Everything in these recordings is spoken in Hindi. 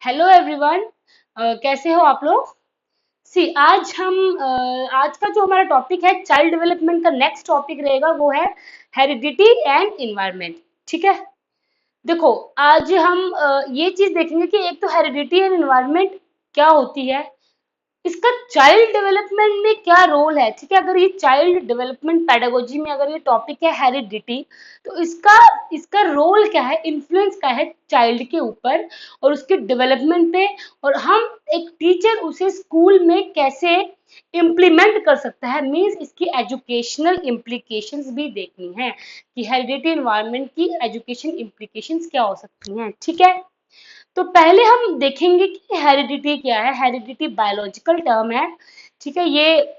Hello everyone. कैसे हो आप लोग? सी आज का जो हमारा टॉपिक है चाइल्ड डेवलपमेंट का नेक्स्ट टॉपिक रहेगा वो है हेरिडिटी एंड इन्वायरमेंट। ठीक है। देखो, आज हम ये चीज देखेंगे कि एक तो हेरिडिटी एंड इन्वायरमेंट क्या होती है, इसका चाइल्ड डेवलपमेंट में क्या रोल है। ठीक है, अगर ये चाइल्ड डेवलपमेंट पेडागोजी में अगर ये टॉपिक है हेरिडिटी, तो इसका इसका रोल क्या है, इन्फ्लुएंस क्या है चाइल्ड के ऊपर और उसके डेवलपमेंट पे, और हम एक टीचर उसे स्कूल में कैसे इम्प्लीमेंट कर सकता है, मींस इसकी एजुकेशनल इम्प्लीकेशंस भी देखनी है कि हेरिडिटी इन्वायरमेंट की एजुकेशन इम्प्लीकेशंस क्या हो सकती हैं। ठीक है, तो पहले हम देखेंगे कि हेरिडिटी क्या है। हेरिडिटी बायोलॉजिकल टर्म है। ठीक है, ये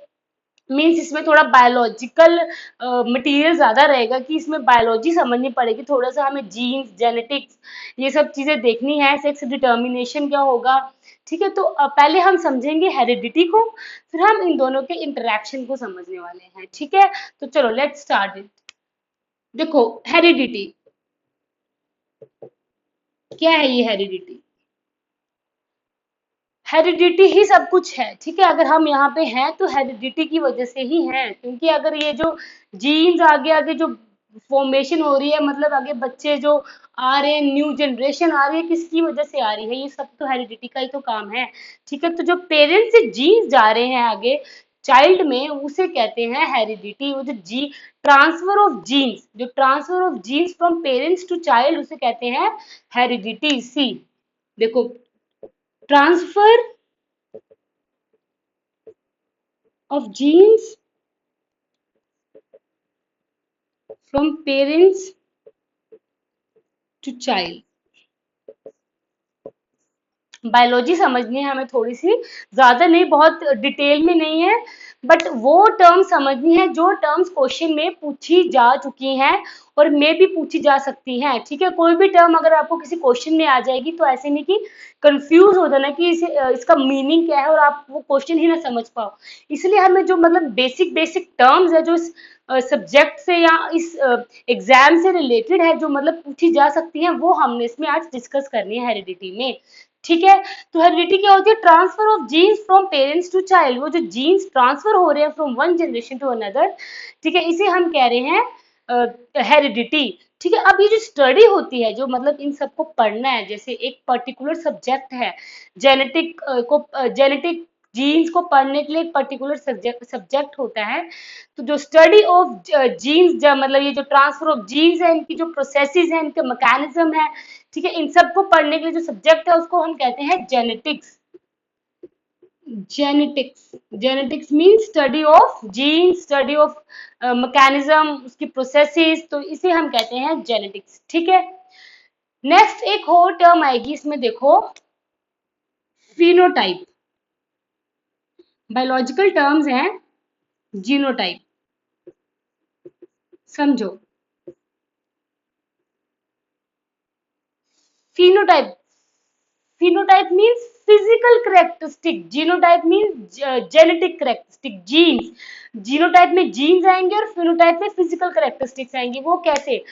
मीन्स इसमें थोड़ा बायोलॉजिकल मटेरियल ज्यादा रहेगा कि इसमें बायोलॉजी समझनी पड़ेगी, थोड़ा सा हमें जीन्स जेनेटिक्स ये सब चीजें देखनी है, सेक्स डिटर्मिनेशन क्या होगा। ठीक है, तो पहले हम समझेंगे हेरिडिटी को, फिर हम इन दोनों के इंटरेक्शन को समझने वाले हैं। ठीक है, तो चलो लेट्स स्टार्ट इट। देखो, हेरिडिटी क्या है, ये हेरिडिटी हेरिडिटी ही सब कुछ है। ठीक है, अगर हम यहाँ पे हैं तो हेरिडिटी की वजह से ही हैं, क्योंकि अगर ये जो जीन्स आगे आगे जो फॉर्मेशन हो रही है, मतलब आगे बच्चे जो आ रहे हैं, न्यू जनरेशन आ रही है, किसकी वजह से आ रही है, ये सब तो हेरिडिटी का ही तो काम है। ठीक है, तो जो पेरेंट्स से जीन्स जा रहे हैं आगे चाइल्ड में, उसे कहते हैं हेरिडिटी। वो जो जी ट्रांसफर ऑफ जीन्स, जो transfer of genes from parents to child, उसे कहते हैं हेरिडिटी। सी देखो, transfer of genes from parents to child। Biology समझनी है हमें थोड़ी सी, ज्यादा नहीं, बहुत डिटेल में नहीं है, बट वो टर्म समझनी है जो टर्म्स क्वेश्चन में पूछी जा चुकी हैं और मे भी पूछी जा सकती हैं। ठीक है, कोई भी टर्म अगर आपको किसी क्वेश्चन में आ जाएगी तो ऐसे नहीं कि कंफ्यूज हो जाना कि इसका मीनिंग क्या है और आप वो क्वेश्चन ही ना समझ पाओ। इसलिए हमें जो मतलब बेसिक बेसिक टर्म्स है जो इस सब्जेक्ट से या इस एग्जाम से रिलेटेड है, जो मतलब पूछी जा सकती हैं, वो हमने इसमें आज डिस्कस करनी है हेरिडिटी में। ठीक है, तो हेरिडिटी क्या होती है, transfer of genes from parents to child. वो जो जीन्स ट्रांसफर हो रहे हैं from one generation to another, ठीक है, इसे हम कह रहे हैं हेरिडिटी। ठीक है, अब ये जो स्टडी होती है, जो मतलब इन सबको पढ़ना है, जैसे एक पर्टिकुलर सब्जेक्ट है जेनेटिक जीन्स को पढ़ने के लिए एक पर्टिकुलर सब्जेक्ट होता है। तो जो स्टडी ऑफ जीन्स, मतलब ये जो ट्रांसफर ऑफ जीन्स है, इनकी जो प्रोसेसेस है, इनके मैकेनिज्म है, ठीक है, इन सबको पढ़ने के लिए जो सब्जेक्ट है उसको हम कहते हैं genetics. Genetics mean study of gene, study of mechanism, उसकी प्रोसेसेस, तो इसे हम कहते हैं जेनेटिक्स। ठीक है, नेक्स्ट एक और टर्म आएगी इसमें, देखो, फिनोटाइप। बायोलॉजिकल टर्म्स हैं जीनोटाइप, समझो। Phenotype phenotype means physical characteristic, genotype means genetic characteristic, genes। Genotype में जीन्स आएंगे और फिनोटाइप में फिजिकल कैरेक्टरिस्टिक्स आएंगी। वो कैसे,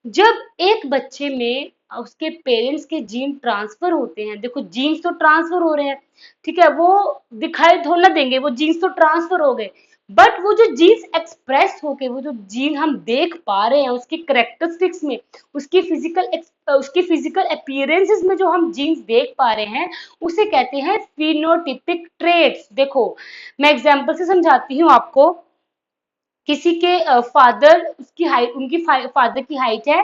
जब एक बच्चे में उसके पेरेंट्स के जीन ट्रांसफर होते हैं, देखो जीन्स तो ट्रांसफर हो रहे हैं, ठीक है, वो दिखाई थोड़ा ना देंगे, वो जीन्स तो ट्रांसफर हो गए, बट वो जो जीन्स एक्सप्रेस होके, वो जो जीन हम देख पा रहे हैं उसकी करेक्टरिस्टिक्स में, उसकी फिजिकल अपीयरेंसेस में जो हम जीन्स देख पा रहे हैं, उसे कहते हैं फिनोटिपिक ट्रेट्स। देखो, मैं एग्जांपल से समझाती हूँ आपको। किसी के फादर, उसकी हाइट, उनकी फादर की हाइट है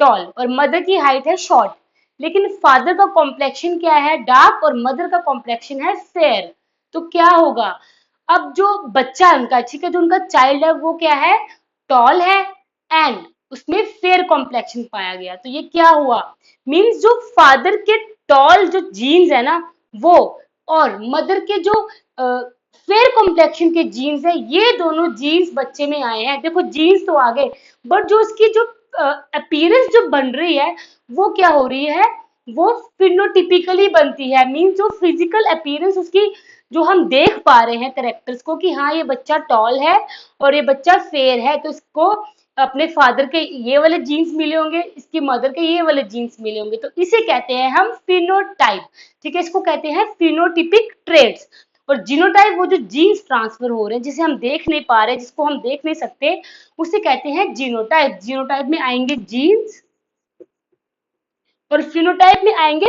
टॉल और मदर की हाइट है शॉर्ट, लेकिन फादर का कॉम्प्लेक्शन क्या है, डार्क, और मदर का कॉम्प्लेक्शन है फेयर। तो क्या होगा, अब जो बच्चा उनका, ठीक है, जो उनका चाइल्ड है वो क्या है, टॉल है एंड उसमें फेयर कॉम्प्लेक्शन पाया गया। तो ये क्या हुआ, मीन्स जो फादर के टॉल जो जीन्स है ना, वो और मदर के जो फेयर कॉम्प्लेक्शन के जीन्स है, ये दोनों जीन्स बच्चे में आए हैं। देखो जीन्स तो आ गए, बट जो उसकी जो अपीयरेंस जो बन रही है, वो क्या हो रही है, वो फिनोटिपिकली बनती है। मीन्स जो फिजिकल अपीयरेंस उसकी, जो हम देख पा रहे हैं करेक्टर्स को कि हाँ ये बच्चा टॉल है और ये बच्चा फेयर है, तो इसको अपने फादर के ये वाले जीन्स मिले होंगे, इसकी मदर के ये वाले जीन्स मिले होंगे, तो इसे कहते हैं हम फिनोटाइप। ठीक है, इसको कहते हैं फिनोटिपिक ट्रेड्स। और जीनोटाइप वो जो जीन्स ट्रांसफर हो रहे हैं, जिसे हम देख नहीं पा रहे, जिसको हम देख नहीं सकते, उसे कहते हैं जीनोटाइप। जीनोटाइप में आएंगे जीन्स और फिनोटाइप में आएंगे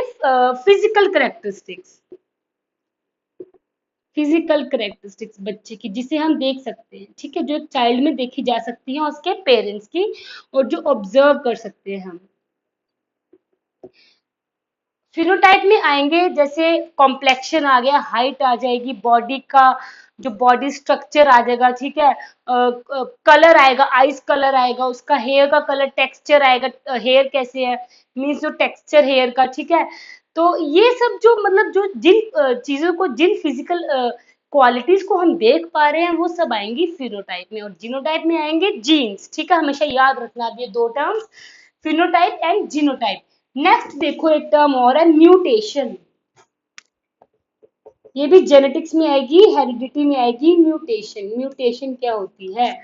फिजिकल करेक्टरिस्टिक्स। फिजिकल करेक्टरिस्टिक्स बच्चे की जिसे हम देख सकते हैं, ठीक है, जो एक चाइल्ड में देखी जा सकती है उसके पेरेंट्स की, और जो ऑब्जर्व कर सकते हैं हम। फिनोटाइप में आएंगे जैसे कॉम्प्लेक्शन आ गया, हाइट आ जाएगी, बॉडी का जो बॉडी स्ट्रक्चर आ जाएगा, ठीक है, कलर आएगा, आइज कलर आएगा, उसका हेयर का कलर, टेक्सचर आएगा, हेयर कैसे है, मीन्स जो टेक्सचर हेयर का, ठीक है। तो ये सब जो मतलब जो जिन चीजों को, जिन फिजिकल क्वालिटीज को हम देख पा रहे हैं, वो सब आएंगी फिनोटाइप में। और जीनोटाइप में आएंगे जीन्स, ठीक है, हमेशा याद रखना अब ये दो terms, phenotype and genotype. Next देखो एक टर्म और है म्यूटेशन। ये भी जेनेटिक्स में आएगी, हेरिडिटी में आएगी। म्यूटेशन, म्यूटेशन क्या होती है?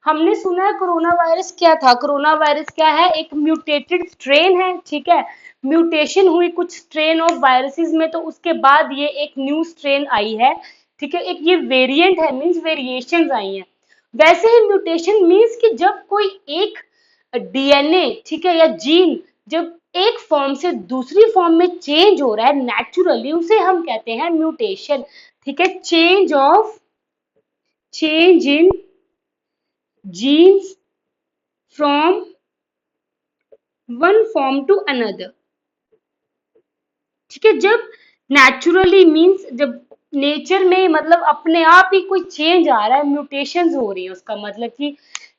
हमने सुना है कोरोना वायरस क्या था? कोरोना वायरस क्या है? एक म्यूटेटेड स्ट्रेन है, ठीक है। म्यूटेशन हुई कुछ स्ट्रेन ऑफ वायरसेस में, तो उसके बाद ये एक न्यू स्ट्रेन आई है, ठीक है, एक ये वेरिएंट है, मींस वेरिएशंस आई हैं। वैसे ही म्यूटेशन मींस कि जब कोई एक डीएनए, ठीक है, या जीन जब एक फॉर्म से दूसरी फॉर्म में चेंज हो रहा है नेचुरली, उसे हम कहते हैं म्यूटेशन। ठीक है, change in genes from one form to another. ठीक है, जब नेचुरली मींस जब नेचर में मतलब अपने आप ही कोई चेंज आ रहा है, म्यूटेशंस हो रही है, उसका मतलब कि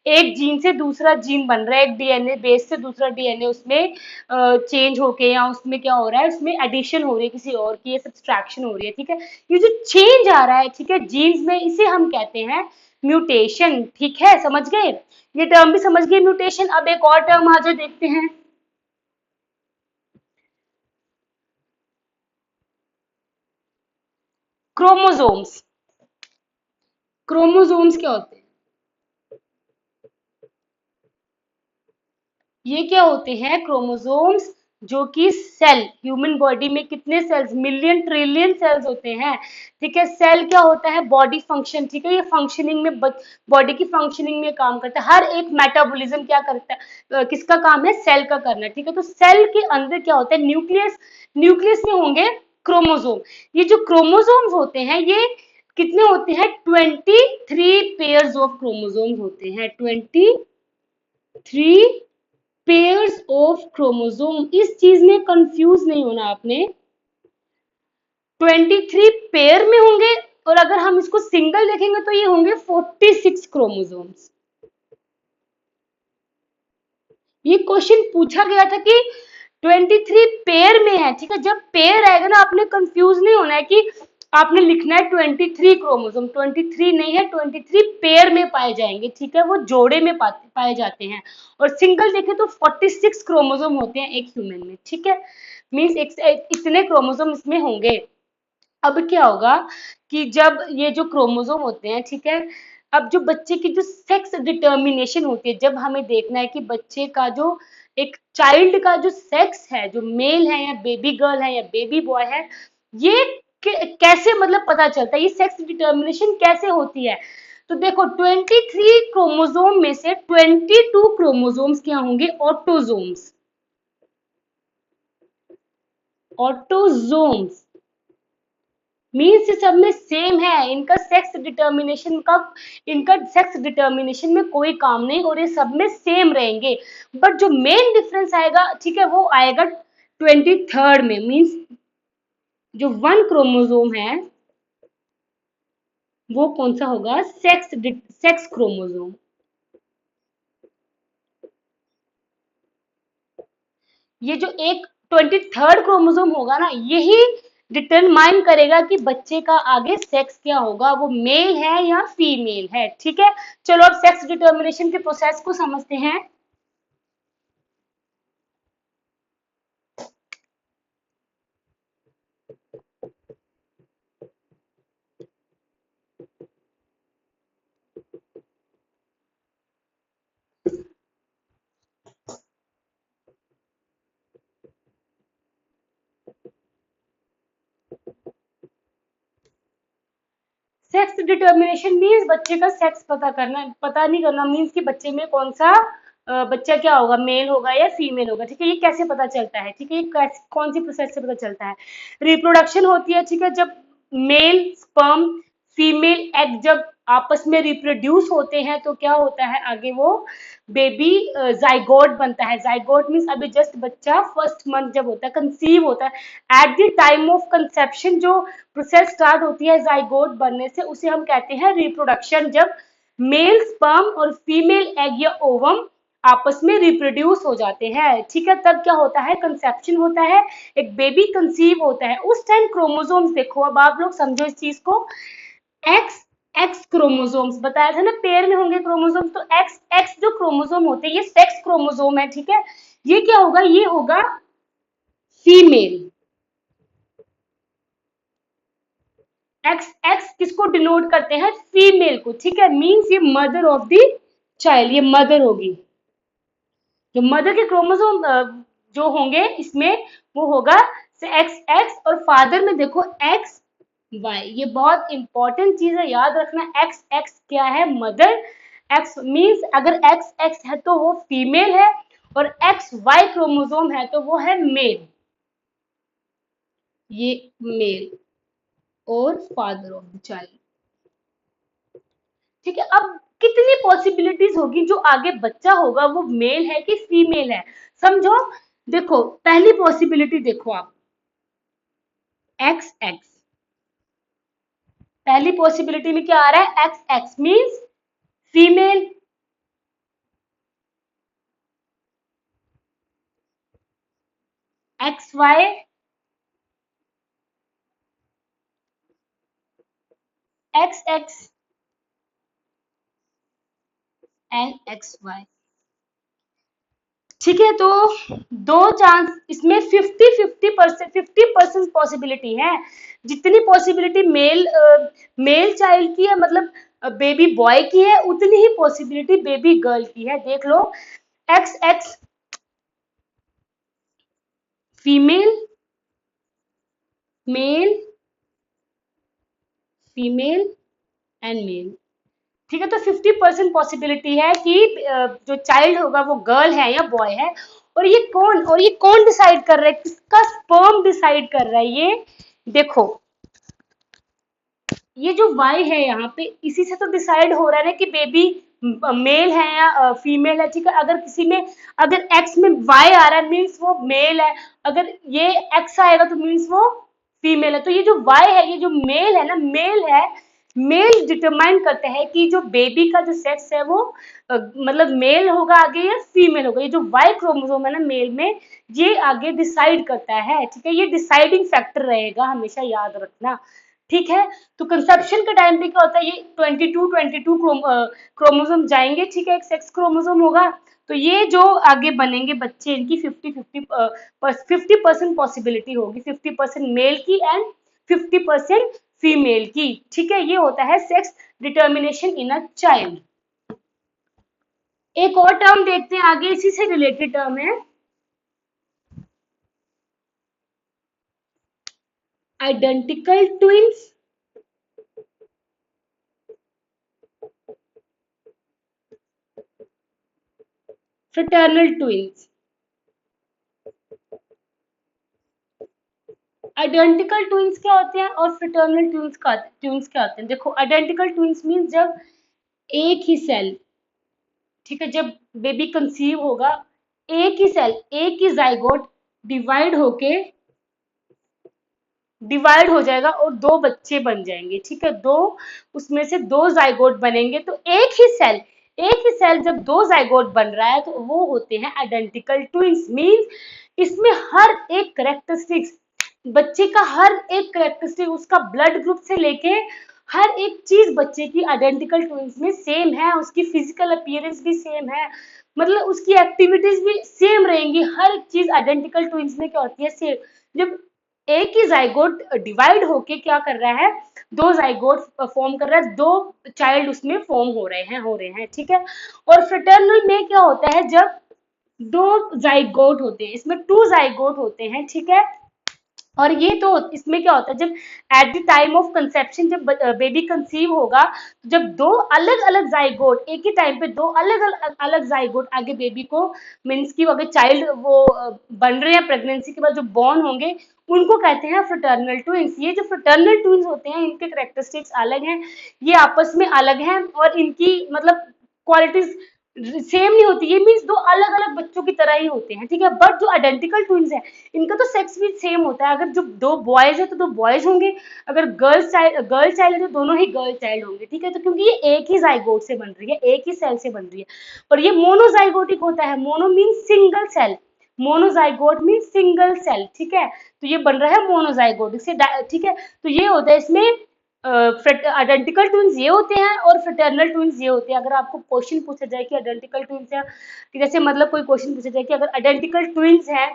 एक जीन से दूसरा जीन बन रहा है, एक डीएनए बेस से दूसरा डीएनए उसमें चेंज होके, या उसमें क्या हो रहा है, उसमें एडिशन हो रही है किसी और की, ये सब्सट्रैक्शन हो रही है, ठीक है। ये जो चेंज आ रहा है, ठीक है, जीन्स में, इसे हम कहते हैं म्यूटेशन। ठीक है, समझ गए? ये टर्म भी समझ गए म्यूटेशन। अब एक और टर्म आ जाए, देखते हैं। क्रोमोसोम्स। क्रोमोसोम्स क्या होते हैं? ये क्या होते हैं? क्रोमोसोम्स, जो कि सेल, ह्यूमन बॉडी में कितने सेल्स, मिलियन ट्रिलियन सेल्स होते हैं, ठीक है। सेल क्या होता है? बॉडी फंक्शन, ठीक है, ये फंक्शनिंग में, बॉडी की फंक्शनिंग में काम करता है। हर एक मेटाबॉलिज्म क्या करता है, किसका काम है? सेल का करना, ठीक है। तो सेल के अंदर क्या होता है? न्यूक्लियस, न्यूक्लियस में होंगे क्रोमोसोम। ये जो क्रोमोसोम्स होते हैं, ये कितने होते हैं? 23 पेयर्स ऑफ क्रोमोसोम्स होते हैं, 23 पेयर्स ऑफ क्रोमोसोम। इस चीज में कंफ्यूज नहीं होना आपने, 23 पेयर में होंगे, और अगर हम इसको सिंगल देखेंगे तो ये होंगे 46 क्रोमोसोम्स। ये क्वेश्चन पूछा गया था कि 23 पेयर में है, ठीक है। जब पेयर आएगा ना, आपने कंफ्यूज नहीं होना है कि आपने लिखना है 23 क्रोमोसोम, 23 नहीं है, 23 पेयर में पाए जाएंगे, ठीक है, वो जोड़े में पाए जाते हैं। और सिंगल देखें तो 46 क्रोमोसोम होते हैं एक ह्यूमन में, ठीक है, मीन्स इतने क्रोमोसोम इसमें होंगे। अब क्या होगा कि जब ये जो क्रोमोसोम होते हैं, ठीक है, अब जो बच्चे की जो सेक्स डिटर्मिनेशन होती है, जब हमें देखना है कि बच्चे का जो, एक चाइल्ड का जो सेक्स है, जो मेल है या बेबी गर्ल है या बेबी बॉय है, ये कैसे मतलब पता चलता है, ये सेक्स डिटर्मिनेशन कैसे होती है? तो देखो, 23 क्रोमोसोम में से 22 क्रोमोसोम्स क्या होंगे? ऑटोजोम्स। ऑटोजोम्स मीन्स ये सब में सेम है, इनका सेक्स डिटर्मिनेशन का, इनका सेक्स डिटर्मिनेशन में कोई काम नहीं, और ये सब में सेम रहेंगे। बट जो मेन डिफरेंस आएगा, ठीक है, वो आएगा 23rd में, मीन्स जो वन क्रोमोसोम है वो कौन सा होगा? Sex chromosome. ये जो एक 23rd क्रोमोसोम होगा ना, यही डिटरमाइन करेगा कि बच्चे का आगे सेक्स क्या होगा, वो मेल है या फीमेल है, ठीक है। चलो अब सेक्स डिटर्मिनेशन के प्रोसेस को समझते हैं। सेक्स डिटर्मिनेशन मीन्स बच्चे का सेक्स पता नहीं करना मीन्स कि बच्चे में कौन सा बच्चा क्या होगा, मेल होगा या फीमेल होगा, ठीक है। ये कैसे पता चलता है, ठीक है, ये कौन सी प्रोसेस से पता चलता है। रिप्रोडक्शन होती है, ठीक है, जब मेल स्पर्म फीमेल एग जब आपस में रिप्रोड्यूस होते हैं तो क्या होता है आगे, वो बेबी जाइगोट बनता है। जाइगोट मीन्स अभी जस्ट बच्चा फर्स्ट मंथ जब होता है, कंसीव होता है, at the time of conception जो प्रोसेस स्टार्ट होती है जाइगोट बनने से, उसे हम कहते हैं रिप्रोडक्शन। जब मेल स्पर्म और फीमेल एग या ओवम आपस में रिप्रोड्यूस हो जाते हैं, ठीक है, तब क्या होता है, कंसेप्शन होता है, एक बेबी कंसीव होता है। उस टाइम क्रोमोसोम्स देखो, अब आप लोग समझो इस चीज को, एक्स एक्स क्रोमोसोम्स बताया था ना, पेयर में होंगे क्रोमोसोम्स, तो एक्स एक्स जो क्रोमोसोम होते हैं ये सेक्स क्रोमोसोम है, ठीक है। ये क्या होगा, ये होगा फीमेल। एक्स एक्स किसको डिनोट करते हैं, फीमेल को, ठीक है, मीन्स ये मदर ऑफ द चाइल्ड, ये मदर होगी। जो मदर के क्रोमोसोम जो होंगे इसमें, वो होगा एक्स एक्स, और फादर में देखो एक्स वाई। ये बहुत इंपॉर्टेंट चीज है, याद रखना। एक्स एक्स क्या है, मदर। एक्स मीन्स अगर एक्स एक्स है तो वो फीमेल है, और एक्स वाई क्रोमोसोम है तो वो है मेल, ये मेल और फादर ऑफ द चाइल्ड, ठीक है। अब कितनी पॉसिबिलिटीज होगी, जो आगे बच्चा होगा वो मेल है कि फीमेल है, समझो। देखो पहली पॉसिबिलिटी देखो आप, एक्स एक्स, पहली पॉसिबिलिटी में क्या आ रहा है, X X means female, X Y X X and X Y, ठीक है। तो दो चांस इसमें 50% पॉसिबिलिटी है। जितनी पॉसिबिलिटी मेल चाइल्ड की है, मतलब बेबी बॉय की है, उतनी ही पॉसिबिलिटी बेबी गर्ल की है। देख लो, X X female, male, female and male, ठीक है। तो 50% पॉसिबिलिटी है कि जो चाइल्ड होगा वो गर्ल है या बॉय है। और ये कौन डिसाइड कर रहा है, किसका स्पर्म डिसाइड कर रहा है, ये देखो, ये जो y है यहाँ पे, इसी से तो डिसाइड हो रहा है ना कि बेबी मेल है या फीमेल है, ठीक है। अगर किसी में, अगर x में y आ रहा है मीन्स वो मेल है, अगर ये x आएगा तो मीन्स वो फीमेल है। तो ये जो y है, ये जो मेल है ना, मेल है, मेल डिटरमाइन करते हैं कि जो बेबी का जो सेक्स है वो मतलब मेल होगा आगे या फीमेल होगा। ये जो y क्रोमोसोम है ना मेल में, ये आगे डिसाइड करता है, ठीक है। ये डिसाइडिंग फैक्टर रहेगा, हमेशा याद रखना, ठीक है। तो कंसेप्शन के टाइम पे क्या होता है, ये 22 क्रोमोसोम जाएंगे, ठीक है, एक सेक्स क्रोमोसोम होगा। तो ये जो आगे बनेंगे बच्चे, इनकी 50% पॉसिबिलिटी होगी, 50% मेल की एंड 50% फीमेल की, ठीक है। ये होता है sex determination in a child. एक और टर्म देखते हैं आगे, इसी से रिलेटेड टर्म है identical twins, fraternal twins. Identical twins क्या होते हैं और फ्रेटर्नल ट्विंस क्या होते हैं, देखो आइडेंटिकल ट्विंस मीन्स जब एक ही सेल, ठीक है, जब बेबी कंसीव होगा, एक ही सेल, एक ही जाइगोट डिवाइड होके डिवाइड हो जाएगा और दो बच्चे बन जाएंगे, ठीक है। दो, उसमें से दो जाइगोट बनेंगे, तो एक ही सेल जब दो जाइगोट बन रहा है तो वो होते हैं आइडेंटिकल ट्विंस। मींस इसमें हर एक करेक्टरिस्टिक्स, बच्चे का हर एक करेक्टरिस्टिक, उसका ब्लड ग्रुप से लेके हर एक चीज बच्चे की आइडेंटिकल ट्विंस में सेम है, उसकी फिजिकल अपीयरेंस भी सेम है, मतलब उसकी एक्टिविटीज भी सेम रहेंगी, हर एक चीज आइडेंटिकल ट्विंस में क्या होती है, सेम। जब एक ही जाइगोट डिवाइड होके क्या कर रहा है, दो जाइगोट फॉर्म कर रहा है, दो चाइल्ड उसमें फॉर्म हो रहे हैं, ठीक है। और फ्रेटर्नल में क्या होता है, जब दो जाइगोट होते हैं, इसमें टू जाइगोट होते हैं, ठीक है, और ये तो इसमें क्या होता है, जब at the time of conception, जब बेबी कंसीव होगा, तो जब दो अलग अलग जाइगोट एक ही टाइम पे, दो अलग अलग जाइगोट आगे बेबी को, मीन्स की अगर चाइल्ड वो बन रहे हैं प्रेगनेंसी के बाद जो बॉर्न होंगे, उनको कहते हैं फ्रेटर्नल ट्विंस। ये जो फ्रेटर्नल ट्विंस होते हैं, इनके करेक्टरिस्टिक्स अलग हैं, ये आपस में अलग हैं, और इनकी मतलब क्वालिटीज सेम नहीं होती। ये मीन्स दो अलग अलग बच्चों की तरह ही होते हैं, ठीक है। बट जो आइडेंटिकल ट्विंस है, इनका तो सेक्स भी सेम होता है। अगर जो दो बॉयज है तो दो बॉयज होंगे, अगर गर्ल चाइल्ड है तो दोनों ही गर्ल चाइल्ड होंगे, ठीक है। तो क्योंकि ये एक ही जाइगोट से बन रही है, एक ही सेल से बन रही है, और ये मोनोजाइगोटिक होता है। Mono means single cell, monozygote means single cell, ठीक है। तो ये बन रहा है मोनोजाइगोट से, ठीक है। तो ये होता है इसमें, आइडेंटिकल ट्विंस ये होते हैं और फ्रेटर्नल ट्विंस ये होते हैं। अगर आपको क्वेश्चन पूछा जाए कि आइडेंटिकल ट्विंस है, जैसे मतलब कोई क्वेश्चन पूछा जाए कि अगर आइडेंटिकल ट्विंस है,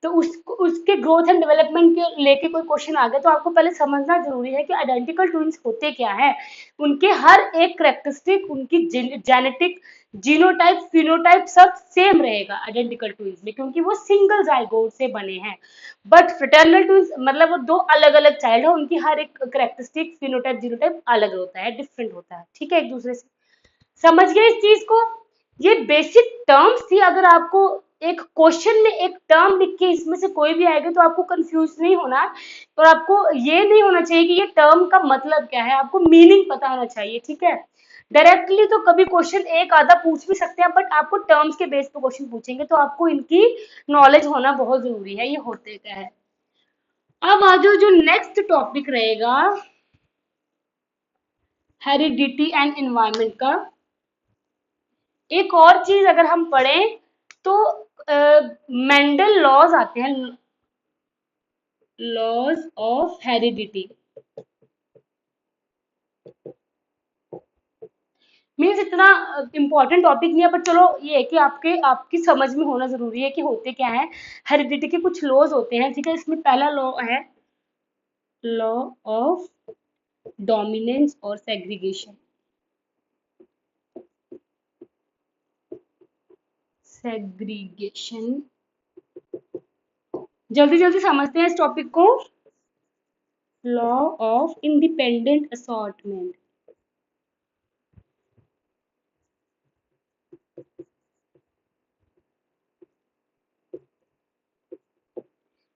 तो उसके ग्रोथ एंड डेवलपमेंट के लेके कोई क्वेश्चन आ गया, तो आपको पहले समझना जरूरी है कि आइडेंटिकल ट्विंस होते क्या है। उनके हर एक करेक्टरिस्टिक, उनकी जेनेटिक, जीनोटाइप, फिनोटाइप सब सेम रहेगा आइडेंटिकल ट्विंस में, क्योंकि वो सिंगल जाइगोट से बने हैं। बट फ्रेटर्नल ट्विंस मतलब वो दो अलग अलग चाइल्ड है, उनकी हर एक करेक्टरिस्टिक, फिनोटाइप, जीनोटाइप अलग होता है, डिफरेंट होता है, ठीक है, एक दूसरे से। समझ गए इस चीज को? ये बेसिक टर्म्स थी। अगर आपको एक क्वेश्चन में एक टर्म लिख के इसमें से कोई भी आएगा, तो आपको कंफ्यूज नहीं होना, और आपको ये नहीं होना चाहिए कि ये टर्म का मतलब क्या है, आपको मीनिंग पता होना चाहिए, ठीक है। डायरेक्टली तो कभी क्वेश्चन एक आधा पूछ भी सकते हैं, बट आपको टर्म्स के बेस पे क्वेश्चन पूछेंगे, तो आपको इनकी नॉलेज होना बहुत जरूरी है, ये होते क्या है। अब आज जो नेक्स्ट टॉपिक रहेगा, हेरिडिटी एंड एनवायरनमेंट का। एक और चीज अगर हम पढ़ें तो मेंडल लॉज आते हैं, लॉज ऑफ हेरिडिटी। मीन्स इतना इंपॉर्टेंट टॉपिक नहीं है, पर चलो ये है कि आपकी समझ में होना जरूरी है कि होते क्या है। हेरिडिटी के कुछ लॉज होते हैं, ठीक है। इसमें पहला लॉ है लॉ ऑफ डोमिनेंस और सेग्रीगेशन। सेग्रीगेशन, जल्दी जल्दी समझते हैं इस टॉपिक को। Law of independent assortment.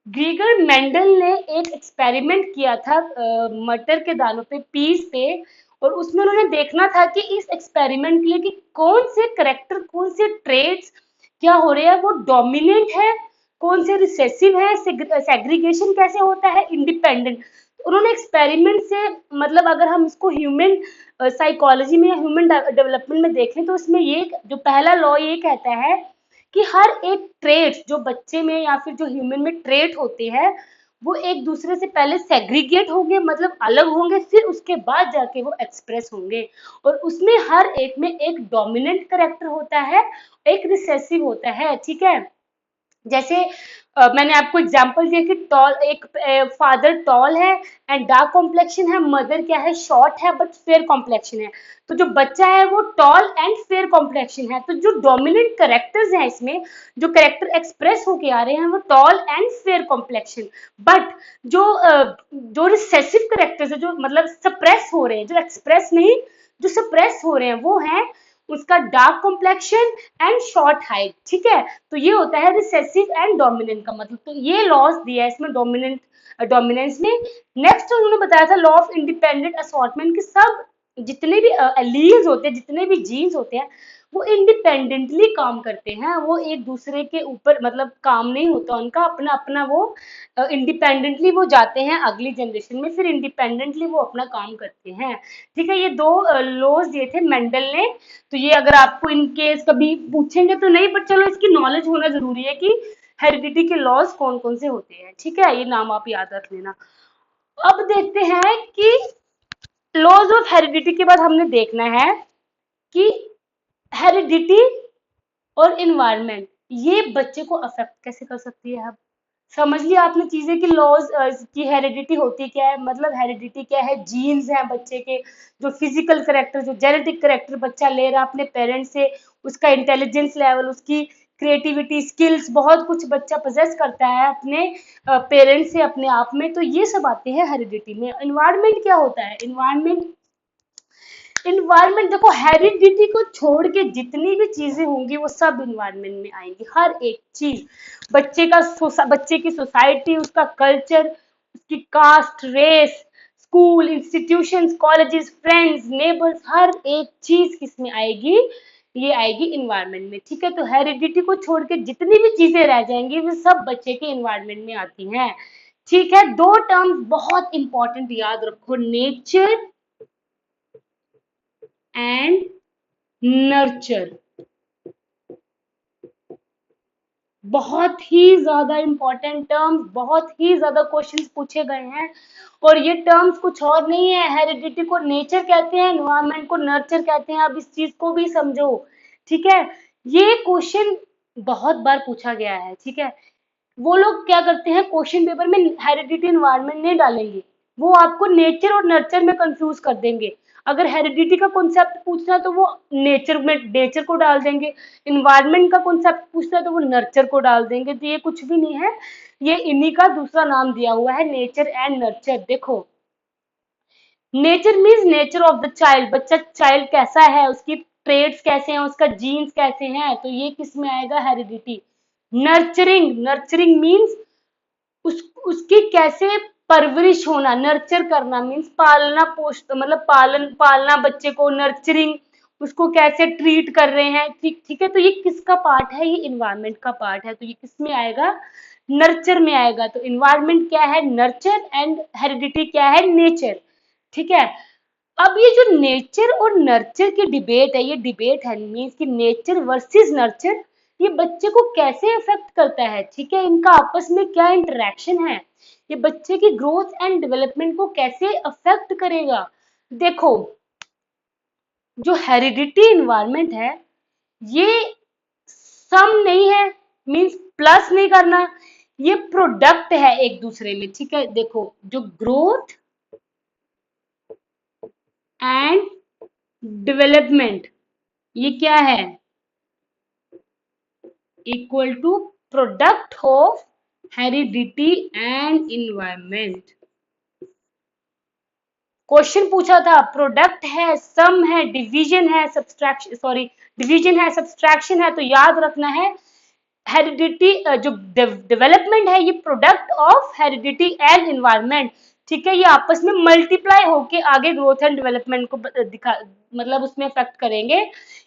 ग्रीगर Mendel ने एक एक्सपेरिमेंट किया था मटर के दानों पे, पीस पे, और उसमें उन्होंने देखना था कि इस एक्सपेरिमेंट के लिए कि कौन से करेक्टर, कौन से ट्रेड्स क्या हो रहे हैं, वो डोमिनेंट है, कौन से रिसेसिव है, सेग्रीगेशन कैसे होता है, इंडिपेंडेंट। उन्होंने एक्सपेरिमेंट से मतलब अगर हम इसको ह्यूमन साइकोलॉजी में या ह्यूमन डेवलपमेंट में देखें, तो इसमें ये जो पहला लॉ ये कहता है कि हर एक ट्रेट जो बच्चे में या फिर जो ह्यूमन में ट्रेट होते हैं, वो एक दूसरे से पहले सेग्रीगेट होंगे, मतलब अलग होंगे, फिर उसके बाद जाके वो एक्सप्रेस होंगे। और उसमें हर एक में एक डोमिनेंट करेक्टर होता है, एक रिसेसिव होता है, ठीक है। जैसे मैंने आपको एग्जांपल दिया कि टॉल, एक फादर टॉल है एंड डार्क कॉम्प्लेक्शन है, मदर क्या है, शॉर्ट है बट फेयर कॉम्प्लेक्शन है। तो जो बच्चा है वो टॉल एंड फेयर कॉम्प्लेक्शन है। तो जो डोमिनेंट करेक्टर्स हैं इसमें, जो करेक्टर एक्सप्रेस होके आ रहे हैं, वो tall and fair complexion. But जो रिसेसिव करेक्टर्स है, जो मतलब सप्रेस हो रहे हैं, जो एक्सप्रेस नहीं, जो सप्रेस हो रहे हैं, वो है उसका dark complexion and short height, ठीक है। तो ये होता है रिसेसिव एंड डोमिनेंट का मतलब। तो ये लॉस दिया है इसमें डोमिनेंस में। नेक्स्ट उन्होंने बताया था लॉ ऑफ इंडिपेंडेंट असॉर्टमेंट, कि सब जितने भी एलील्स होते हैं, जितने भी जीन्स होते हैं, वो इंडिपेंडेंटली काम करते हैं, वो एक दूसरे के ऊपर मतलब काम नहीं होता उनका, अपना अपना वो इंडिपेंडेंटली वो जाते हैं अगली जनरेशन में, फिर इंडिपेंडेंटली वो अपना काम करते हैं, ठीक है। ये दो लॉज दिए थे मेंडल ने। तो ये अगर आपको इन केस कभी पूछेंगे तो नहीं, बट चलो इसकी नॉलेज होना जरूरी है कि हेरिडिटी के लॉज कौन कौन से होते हैं, ठीक है। ये नाम आप याद रख लेना। अब देखते हैं कि लॉज ऑफ हेरिडिटी के बाद हमने देखना है कि हेरिडिटी और इन्वायरमेंट ये बच्चे को अफेक्ट कैसे कर सकती है। अब समझ लिया आपने चीजें कि लॉज की हेरिडिटी होती क्या है, मतलब हेरिडिटी क्या है, जीन्स हैं बच्चे के, जो फिजिकल करेक्टर, जो जेनेटिक करेक्टर बच्चा ले रहा है अपने पेरेंट्स से, उसका इंटेलिजेंस लेवल, उसकी क्रिएटिविटी, स्किल्स, बहुत कुछ बच्चा पोजेस करता है अपने पेरेंट्स से अपने आप में, तो ये सब आते हैं हेरिडिटी में। इन्वायरमेंट क्या होता है? इन्वायरमेंट देखो, हेरिडिटी को छोड़ के जितनी भी चीजें होंगी वो सब इन्वायरमेंट में आएंगी, हर एक चीज। बच्चे की सोसाइटी, उसका कल्चर, उसकी caste, race, school, institutions, colleges, friends, neighbours, हर एक चीज किसमें आएगी? ये आएगी इन्वायरमेंट में, ठीक है। तो हेरिडिटी को छोड़ के जितनी भी चीजें रह जाएंगी वो सब बच्चे के इन्वायरमेंट में आती हैं, ठीक है। दो टर्म्स बहुत इंपॉर्टेंट याद रखो, नेचर एंड नर्चर। बहुत ही ज्यादा इंपॉर्टेंट टर्म्स, बहुत ही ज्यादा क्वेश्चंस पूछे गए हैं, और ये टर्म्स कुछ और नहीं है। हेरिडिटी को नेचर कहते हैं, एनवायरनमेंट को नर्चर कहते हैं। अब इस चीज को भी समझो, ठीक है। ये क्वेश्चन बहुत बार पूछा गया है, ठीक है। वो लोग क्या करते हैं, क्वेश्चन पेपर में हेरिडिटी एनवायरनमेंट नहीं डालेंगे, वो आपको नेचर और नर्चर में कंफ्यूज कर देंगे। अगर हेरिडिटी का कॉन्सेप्ट पूछना है तो वो नेचर को डाल देंगे, इन्वायरमेंट का कॉन्सेप्ट पूछना है तो वो नर्चर को डाल देंगे। तो ये कुछ भी नहीं है, ये इन्हीं का दूसरा नाम दिया हुआ है, नेचर एंड नर्चर। देखो, nature means nature of the child, बच्चा चाइल्ड कैसा है, उसकी ट्रेड्स कैसे हैं, उसका जीन्स कैसे हैं, तो ये किस में आएगा? हेरिडिटी। नर्चरिंग मीन्स उसकी कैसे परवरिश होना, नर्चर करना मीन्स पालना, पोष मतलब पालना बच्चे को, नर्चरिंग, उसको कैसे ट्रीट कर रहे हैं, ठीक ठीक है। तो ये किसका पार्ट है? ये इन्वायरमेंट का पार्ट है, तो ये किस में आएगा? नर्चर में आएगा। तो इन्वायरमेंट क्या है? नर्चर, एंड हेरिडिटी क्या है? नेचर, ठीक है। अब ये जो नेचर और नर्चर की डिबेट है, ये डिबेट है मीन्स कि नेचर वर्सेस नर्चर, ये बच्चे को कैसे अफेक्ट करता है, ठीक है। इनका आपस में क्या इंटरेक्शन है, ये बच्चे की ग्रोथ एंड डेवलपमेंट को कैसे अफेक्ट करेगा। देखो, जो हेरिडिटी इन्वायरमेंट है, ये सम नहीं है, मीन्स प्लस नहीं करना, ये प्रोडक्ट है एक दूसरे में, ठीक है। देखो, जो ग्रोथ एंड डेवलपमेंट, ये क्या है? Equal to product of heredity and environment. Question पूछा था, प्रोडक्ट है, सम है, डिवीजन है, सब्सट्रैक्शन, सॉरी, डिवीजन है, सब्सट्रैक्शन है, तो याद रखना है हेरिडिटी, जो डेवलपमेंट है, ये product of heredity and environment, ठीक है। ये आपस में मल्टीप्लाई होके आगे ग्रोथ एंड डेवलपमेंट को दिखा, मतलब उसमें इफेक्ट करेंगे।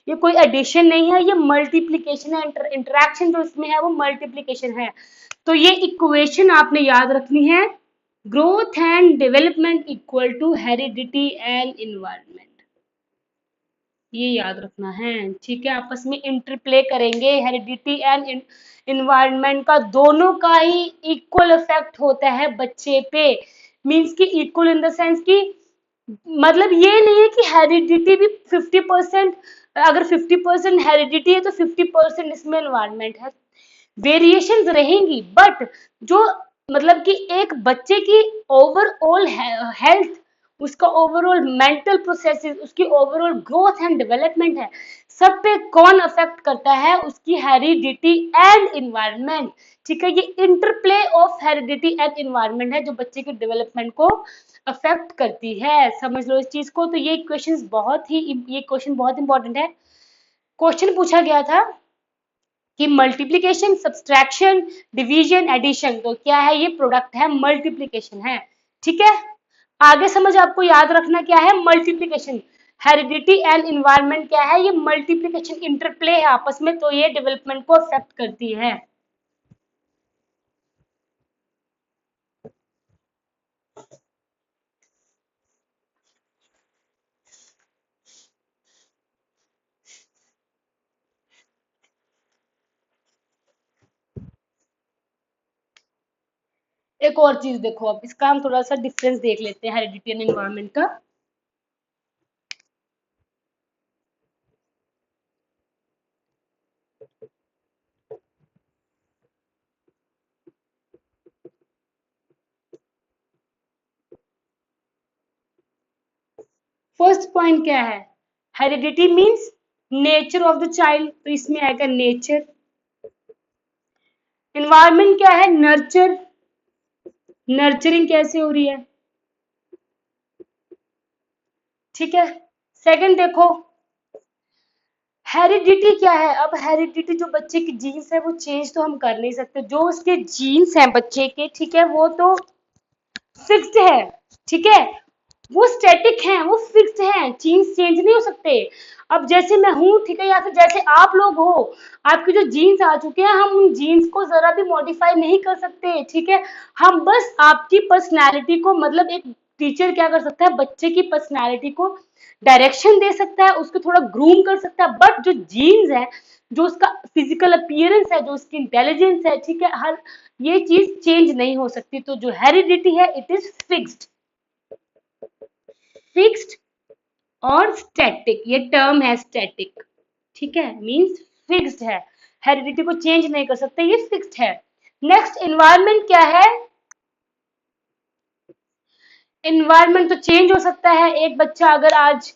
ये कोई एडिशन नहीं है, ये मल्टीप्लीकेशन है, इंटरेक्शन जो इसमें है वो मल्टीप्लीकेशन है। तो ये इक्वेशन आपने याद रखनी है, growth and development equal to heredity and environment, ये याद रखना है, ठीक है। आपस में इंटरप्ले करेंगे, हेरिडिटी एंड इन्वायरमेंट का दोनों का ही इक्वल इफेक्ट होता है बच्चे पे, मींस कि इक्वल इन द सेंस कि मतलब ये नहीं है कि हेरिडिटी भी 50%, अगर 50% हेरिडिटी है तो 50% इसमें इन्वायरमेंट है, वेरिएशंस रहेंगी, बट जो मतलब कि एक बच्चे की ओवरऑल हेल्थ, उसका ओवरऑल मेंटल प्रोसेसेस, उसकी ओवरऑल ग्रोथ एंड डेवलपमेंट है, सब पे कौन अफेक्ट करता है? उसकी हेरिडिटी एंड इन्वायरमेंट, ठीक है। ये interplay of heredity and environment है जो बच्चे के डेवलपमेंट को अफेक्ट करती है, समझ लो इस चीज को। तो ये क्वेश्चन बहुत इंपॉर्टेंट है। क्वेश्चन पूछा गया था कि मल्टीप्लीकेशन, सब्सट्रैक्शन, डिवीजन, एडिशन, तो क्या है? ये प्रोडक्ट है, मल्टीप्लीकेशन है, ठीक है। आगे समझ, आपको याद रखना क्या है? मल्टीप्लीकेशन, हेरिडिटी एंड इन्वायरमेंट क्या है? ये मल्टीप्लीकेशन, इंटरप्ले है आपस में, तो ये डेवलपमेंट को अफेक्ट करती है। एक और चीज देखो, अब इसका हम थोड़ा सा डिफरेंस देख लेते हैं हेरिडिटी एंड इन्वायरमेंट का। फर्स्ट पॉइंट क्या है? Heredity means nature of the child, तो इसमें आएगा नेचर, इन्वायरमेंट क्या है, नर्चर, नर्चरिंग कैसे हो रही है, ठीक है। सेकंड देखो, हेरिडिटी क्या है। अब हेरिडिटी जो बच्चे की जीन्स है वो चेंज तो हम कर नहीं सकते, जो उसके जीन्स हैं बच्चे के, ठीक है, वो तो फिक्स्ड है, ठीक है, वो स्टैटिक हैं, वो फिक्स्ड हैं, जीन्स चेंज नहीं हो सकते। अब जैसे मैं हूँ, ठीक है, या फिर जैसे आप लोग हो, आपके जो जीन्स आ चुके हैं, हम उन जीन्स को जरा भी मॉडिफाई नहीं कर सकते, ठीक है। हम बस आपकी पर्सनैलिटी को, मतलब एक टीचर क्या कर सकता है, बच्चे की पर्सनैलिटी को डायरेक्शन दे सकता है, उसको थोड़ा ग्रूम कर सकता है, बट जो जीन्स है, जो उसका फिजिकल अपीयरेंस है, जो उसकी इंटेलिजेंस है, ठीक है, हर ये चीज चेंज नहीं हो सकती। तो जो हेरिडिटी है इट इज फिक्स्ड, फिक्स्ड और स्टैटिक, ये टर्म है स्टैटिक, ठीक है, मींस फिक्स्ड है, हेरिडिटी को चेंज नहीं कर सकते, ये फिक्स्ड है। नेक्स्ट एनवायरनमेंट क्या है, एनवायरनमेंट तो चेंज हो सकता है। एक बच्चा अगर आज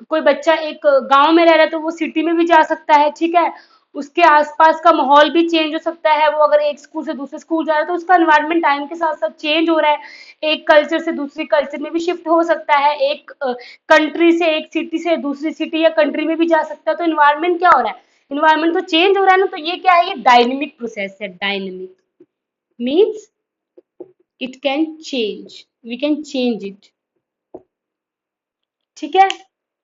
कोई बच्चा एक गांव में रह रहा है तो वो सिटी में भी जा सकता है, ठीक है, उसके आसपास का माहौल भी चेंज हो सकता है। वो अगर एक स्कूल से दूसरे स्कूल जा रहा है तो उसका एनवायरनमेंट टाइम के साथ साथ चेंज हो रहा है, एक कल्चर से दूसरी कल्चर में भी शिफ्ट हो सकता है, एक कंट्री से, एक सिटी से दूसरी सिटी या कंट्री में भी जा सकता है। तो एनवायरनमेंट क्या हो रहा है, एनवायरनमेंट तो चेंज हो रहा है ना, तो ये क्या है, ये डायनेमिक प्रोसेस है। Dynamic means it can change, we can change it, ठीक है।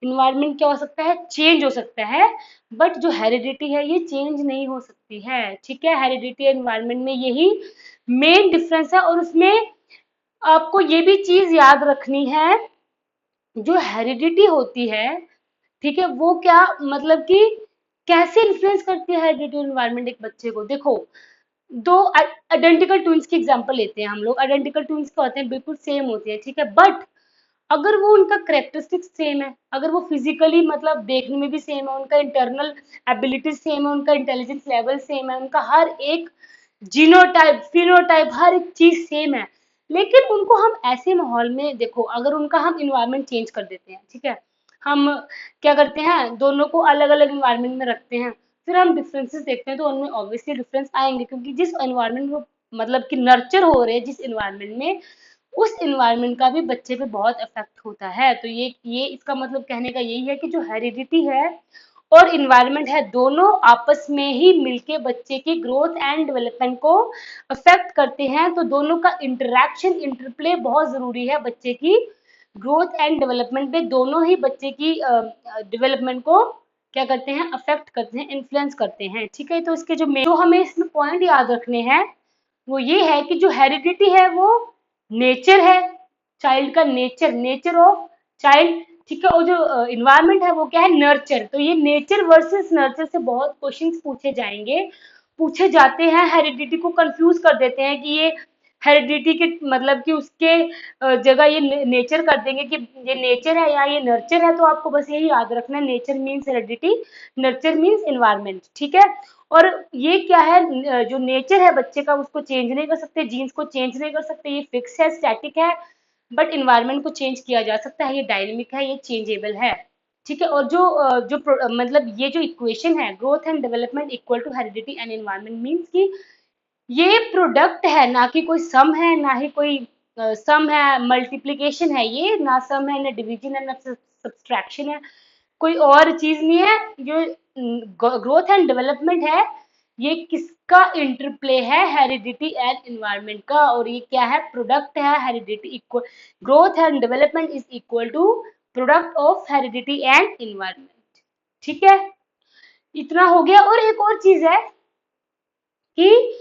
इन्वायरमेंट क्या हो सकता है, चेंज हो सकता है, बट जो हेरिडिटी है ये चेंज नहीं हो सकती है, ठीक है। हेरिडिटी एनवायरमेंट में यही मेन डिफरेंस है। और उसमें आपको ये भी चीज याद रखनी है, जो हेरिडिटी होती है, ठीक है, वो क्या मतलब कि कैसे इन्फ्लुएंस करती है हेरिडिटी एनवायरमेंट एक बच्चे को। देखो, दो आइडेंटिकल ट्विंस की एग्जांपल लेते हैं हम लोग। आइडेंटिकल ट्विंस क्या होते हैं, बिल्कुल सेम होते हैं, ठीक है, बट अगर वो उनका करेक्टरिस्टिक्स सेम है, अगर वो फिजिकली मतलब देखने में भी सेम है, उनका इंटरनल एबिलिटी सेम है, उनका इंटेलिजेंस लेवल सेम है, उनका हर एक जीनोटाइप फिनोटाइप हर एक चीज सेम है, लेकिन उनको हम ऐसे माहौल में देखो, अगर उनका हम इन्वायरमेंट चेंज कर देते हैं, ठीक है, हम क्या करते हैं, दोनों को अलग अलग इन्वायरमेंट में रखते हैं, फिर हम डिफरेंसेस देखते हैं तो उनमें ऑब्वियसली डिफरेंस आएंगे, क्योंकि जिस एनवायरमेंट में मतलब कि नर्चर हो रहे हैं, जिस एनवायरमेंट में, उस एनवायरनमेंट का भी बच्चे पे बहुत इफेक्ट होता है। तो ये इसका मतलब कहने का यही है कि जो हेरिडिटी है और इन्वायरमेंट है, दोनों आपस में ही मिलके बच्चे की ग्रोथ एंड डेवलपमेंट को अफेक्ट करते हैं। तो दोनों का इंटरेक्शन, इंटरप्ले बहुत जरूरी है बच्चे की ग्रोथ एंड डेवलपमेंट पे। दोनों ही बच्चे की डेवलपमेंट को क्या करते हैं, अफेक्ट करते हैं, इन्फ्लुएंस करते हैं, ठीक है। तो इसके जो हमें इसमें पॉइंट याद रखने हैं वो ये है कि जो हेरिडिटी है वो नेचर है, चाइल्ड का नेचर, नेचर ऑफ चाइल्ड, ठीक है। और जो इन्वायरमेंट है वो क्या है, नर्चर। तो ये नेचर वर्सेस नर्चर से बहुत क्वेश्चंस पूछे जाएंगे, पूछे जाते हैं। हेरिडिटी को कंफ्यूज कर देते हैं कि ये हेरिडिटी के मतलब कि उसके जगह ये नेचर कर देंगे कि ये नेचर है या ये नर्चर है। तो आपको बस यही याद रखना है, nature means heredity, nurture means environment, ठीक है। और ये क्या है, जो नेचर है बच्चे का उसको चेंज नहीं कर सकते, जीन्स को चेंज नहीं कर सकते, ये फिक्स है, स्टैटिक है, बट इन्वायरमेंट को चेंज किया जा सकता है, ये डायनेमिक है, ये चेंजेबल है, ठीक है। और मतलब ये जो इक्वेशन है, growth and development equal to heredity and environment, means कि ये प्रोडक्ट है, ना कि कोई सम है, ना ही कोई सम है, मल्टीप्लीकेशन है, ये ना सम है, ना डिवीजन है, ना सब्सट्रैक्शन है, कोई और चीज नहीं है। जो ग्रोथ एंड डेवलपमेंट है ये किसका इंटरप्ले है, हेरिडिटी एंड एनवायरनमेंट का। और ये क्या है, प्रोडक्ट है, heredity equal, growth and development is equal to product of heredity and environment, ठीक है। इतना हो गया। और एक और चीज है कि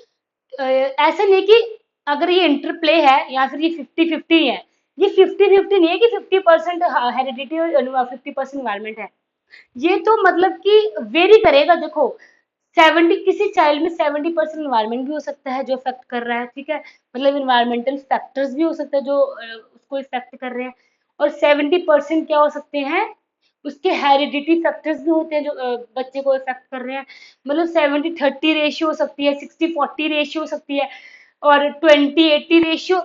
ऐसा नहीं कि अगर ये इंटरप्ले है या फिर ये 50-50 है, ये 50-50 नहीं है कि 50% हेरिडिटी और 50% एनवायरनमेंट है। ये तो मतलब कि वेरी करेगा। देखो, 70 किसी चाइल्ड में 70% इन्वायरमेंट भी हो सकता है जो इफेक्ट कर रहा है, ठीक है, मतलब इन्वायरमेंटल फैक्टर्स भी हो सकते हैं जो उसको इफेक्ट कर रहे हैं। और 70% क्या हो सकते हैं, उसके हेरिडिटी फैक्टर्स भी होते हैं जो बच्चे को इफेक्ट कर रहे हैं। मतलब 70-30 रेशियो हो सकती है, 60-40 रेशियो हो सकती है, और 20-80 रेशियो,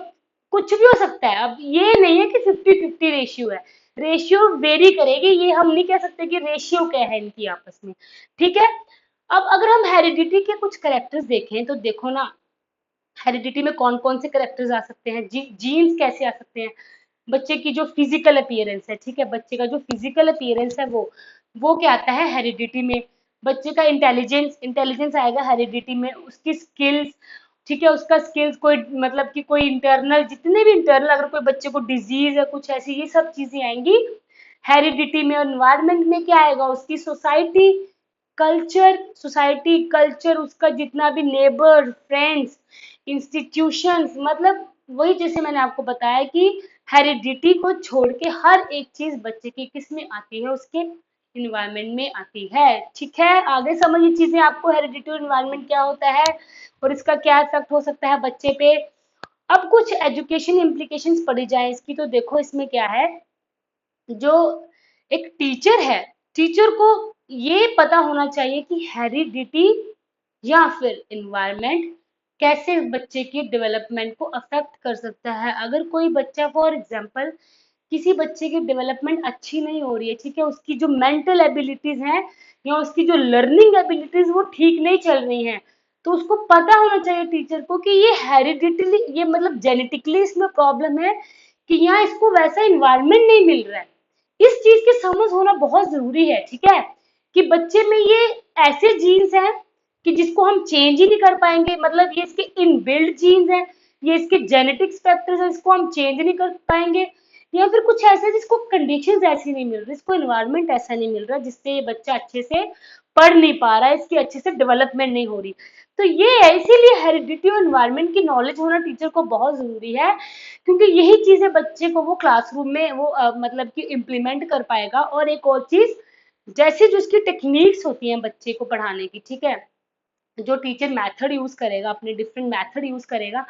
कुछ भी हो सकता है। अब ये नहीं है कि 50-50 रेशियो है, रेशियो वेरी करेगी, ये हम नहीं कह सकते कि रेशियो क्या है इनकी आपस में, ठीक है। अब अगर हम हेरिडिटी के कुछ करेक्टर्स देखें तो देखो ना, हेरिडिटी में कौन कौन से करेक्टर्स आ सकते हैं, जीन्स कैसे आ सकते हैं, बच्चे की जो फिजिकल अपीयरेंस है, ठीक है, बच्चे का जो फिजिकल अपीयरेंस है वो क्या आता है हेरिडिटी में। बच्चे का इंटेलिजेंस इंटेलिजेंस आएगा हेरिडिटी में, उसकी स्किल्स, ठीक है, उसका स्किल्स कोई मतलब कि कोई इंटरनल, जितने भी इंटरनल अगर कोई बच्चे को डिजीज है कुछ ऐसी, ये सब चीजें आएंगी हेरिडिटी में। और इन्वायरमेंट में क्या आएगा, उसकी सोसाइटी कल्चर, उसका जितना भी नेबर फ्रेंड्स इंस्टीट्यूशंस, मतलब वही जैसे मैंने आपको बताया कि हेरिडिटी को छोड़ के हर एक चीज बच्चे की किस में आती है, उसके इन्वायरमेंट में आती है। ठीक है, आगे समझिए चीजें आपको, हेरिडिटी और इन्वायरमेंट क्या होता है और इसका क्या इफेक्ट हो सकता है बच्चे पे। अब कुछ एजुकेशन इम्प्लीकेशंस पढ़ी जाए इसकी, तो देखो इसमें क्या है, जो एक टीचर है, टीचर को ये पता होना चाहिए कि हेरिडिटी या फिर इन्वायरमेंट कैसे बच्चे की डेवलपमेंट को अफेक्ट कर सकता है। अगर कोई बच्चा फॉर एग्जांपल, किसी बच्चे की डेवलपमेंट अच्छी नहीं हो रही है, ठीक है, उसकी जो मेंटल एबिलिटीज हैं या उसकी जो लर्निंग एबिलिटीज वो ठीक नहीं चल रही हैं, तो उसको पता होना चाहिए टीचर को कि ये हेरिडिटली, ये मतलब जेनेटिकली इसमें प्रॉब्लम है कि यहाँ इसको वैसा इन्वायरमेंट नहीं मिल रहा है। इस चीज की समझ होना बहुत जरूरी है, ठीक है, कि बच्चे में ये ऐसे जीन्स हैं कि जिसको हम चेंज ही नहीं कर पाएंगे, मतलब ये इसके इनबिल्ड जीन्स हैं, ये इसके जेनेटिक्स फैक्टर्स हैं, इसको हम चेंज नहीं कर पाएंगे, या फिर कुछ ऐसा जिसको कंडीशंस ऐसी नहीं मिल रही, इसको इन्वायरमेंट ऐसा नहीं मिल रहा जिससे ये बच्चा अच्छे से पढ़ नहीं पा रहा है, इसकी अच्छे से डेवलपमेंट नहीं हो रही। तो ये है, इसीलिए हेरिडिटी और इन्वायरमेंट की नॉलेज होना टीचर को बहुत जरूरी है, क्योंकि यही चीजें बच्चे को वो क्लासरूम में वो मतलब कि इम्प्लीमेंट कर पाएगा। और एक और चीज, जैसे जो उसकी टेक्निक्स होती हैं बच्चे को पढ़ाने की, ठीक है, जो टीचर मेथड यूज करेगा, अपने डिफरेंट मेथड यूज करेगा,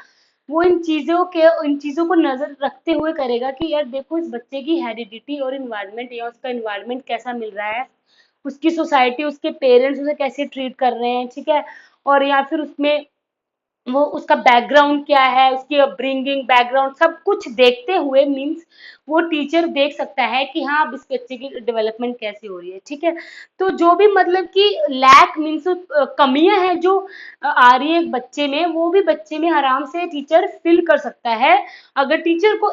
वो इन चीजों को नजर रखते हुए करेगा कि यार देखो इस बच्चे की हेरिडिटी और इन्वायरमेंट, या उसका इन्वायरमेंट कैसा मिल रहा है, उसकी सोसाइटी, उसके पेरेंट्स उसे कैसे ट्रीट कर रहे हैं, ठीक है, और या फिर उसमें वो उसका बैकग्राउंड क्या है, उसकी अपब्रिंगिंग बैकग्राउंड सब कुछ देखते हुए, मींस वो टीचर देख सकता है कि हाँ अब इस बच्चे की डेवलपमेंट कैसे हो रही है, ठीक है। तो जो भी मतलब कि लैक मीन्स कमियां हैं जो आ रही है एक बच्चे में, वो भी बच्चे में आराम से टीचर फिल कर सकता है, अगर टीचर को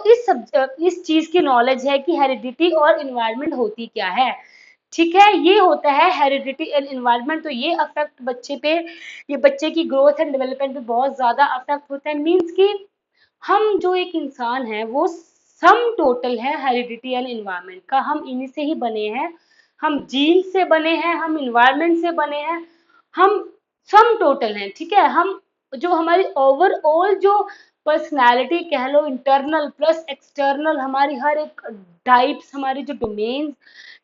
इस चीज की नॉलेज है कि हेरिडिटी और इन्वायरमेंट होती क्या है। ठीक है, ये होता है हेरिडिटी एंड इन्वायरमेंट। तो ये अफेक्ट बच्चे पे, ये बच्चे की ग्रोथ एंड डेवलपमेंट पे बहुत ज्यादा अफेक्ट होता है। मीन्स कि हम जो एक इंसान है वो सम टोटल है हेरिडिटी एंड इन्वायरमेंट का, हम इन्हीं से ही बने हैं, हम जीन से बने हैं, हम इन्वायरमेंट से बने हैं, हम सम टोटल हैं, ठीक है। हम जो हमारी ओवरऑल जो पर्सनालिटी कह लो, इंटरनल प्लस एक्सटर्नल, हमारी हर एक टाइप्स, हमारी जो डोमेन्स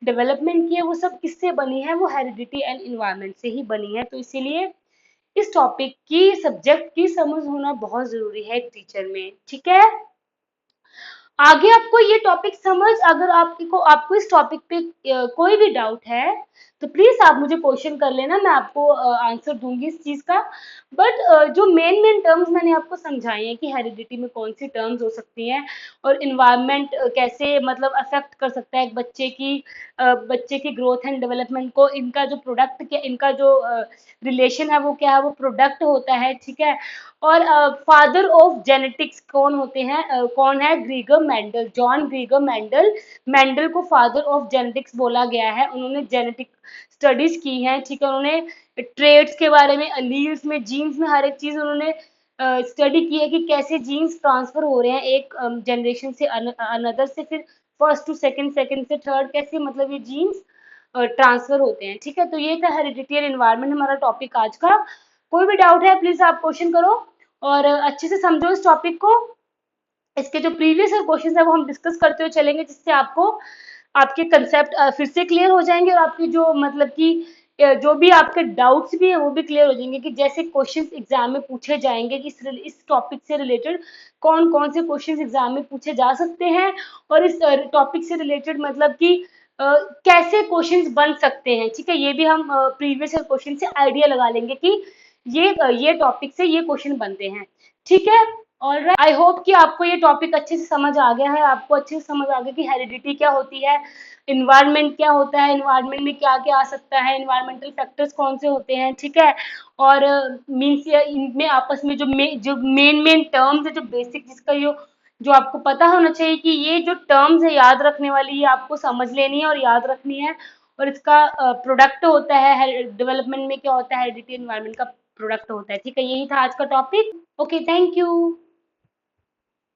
डेवलपमेंट की है, वो सब किससे बनी है, वो हेरिडिटी एंड इन्वायरमेंट से ही बनी है। तो इसीलिए इस टॉपिक की, सब्जेक्ट की समझ होना बहुत जरूरी है एक टीचर में, ठीक है। आगे आपको ये टॉपिक समझ, अगर आपको इस टॉपिक पे कोई भी डाउट है तो प्लीज आप मुझे क्वेश्चन कर लेना, मैं आपको आंसर दूंगी इस चीज का। बट जो मेन मेन टर्म्स मैंने आपको समझाई हैं कि हेरिडिटी में कौन सी टर्म्स हो सकती हैं और इन्वायरमेंट कैसे मतलब अफेक्ट कर सकता है एक बच्चे की ग्रोथ एंड डेवलपमेंट को, इनका जो प्रोडक्ट क्या, इनका जो रिलेशन है वो क्या है, वो प्रोडक्ट होता है, ठीक है। और फादर ऑफ जेनेटिक्स कौन होते हैं, कौन है, ग्रीगर मेंडल, जॉन ग्रीगर मेंडल। मेंडल को फादर ऑफ जेनेटिक्स बोला गया है, उन्होंने जेनेटिक स्टडीज की हैं, ठीक है, उन्होंने ट्रेड्स के बारे में, अलील्स में, जीन्स में, हर एक चीज उन्होंने स्टडी की है कि कैसे जीन्स ट्रांसफर हो रहे हैं एक जनरेशन से अनदर से, फिर फर्स्ट टू सेकंड, सेकंड से थर्ड, कैसे मतलब ये जीन्स ट्रांसफर होते हैं, ठीक है। तो ये था हेरिडिटी एंड एनवायरनमेंट हमारा टॉपिक आज का। कोई भी डाउट है प्लीज आप क्वेश्चन करो और अच्छे से समझो इस टॉपिक को। इसके जो प्रीवियस ईयर क्वेश्चन है वो हम डिस्कस करते हुए चलेंगे, जिससे आपको आपके कंसेप्ट फिर से क्लियर हो जाएंगे, और आपकी जो मतलब कि जो भी आपके डाउट्स भी हैं वो भी क्लियर हो जाएंगे, कि जैसे क्वेश्चंस एग्जाम में पूछे जाएंगे कि इस टॉपिक से रिलेटेड कौन कौन से क्वेश्चंस एग्जाम में पूछे जा सकते हैं, और इस टॉपिक से रिलेटेड मतलब कि कैसे क्वेश्चंस बन सकते हैं, ठीक है। ये भी हम प्रीवियस ईयर क्वेश्चन से आइडिया लगा लेंगे कि ये टॉपिक से ये क्वेश्चन बनते हैं, ठीक है। ऑलराइट, आई होप कि आपको ये टॉपिक अच्छे से समझ आ गया है, आपको अच्छे से समझ आ गया कि हेरिडिटी क्या होती है, इन्वायरमेंट क्या होता है, इन्वायरमेंट में क्या क्या आ सकता है, इन्वायरमेंटल फैक्टर्स कौन से होते हैं, ठीक है। और मीन्स इनमें आपस में जो मेन टर्म्स है, जो बेसिक जिसका जो आपको पता होना चाहिए कि ये जो टर्म्स है याद रखने वाली, ये आपको समझ लेनी है और याद रखनी है। और इसका प्रोडक्ट होता है डेवलपमेंट में क्या होता है, हेरिडिटी एनवायरनमेंट का प्रोडक्ट होता है, ठीक है। यही था आज का टॉपिक। Okay, thank you.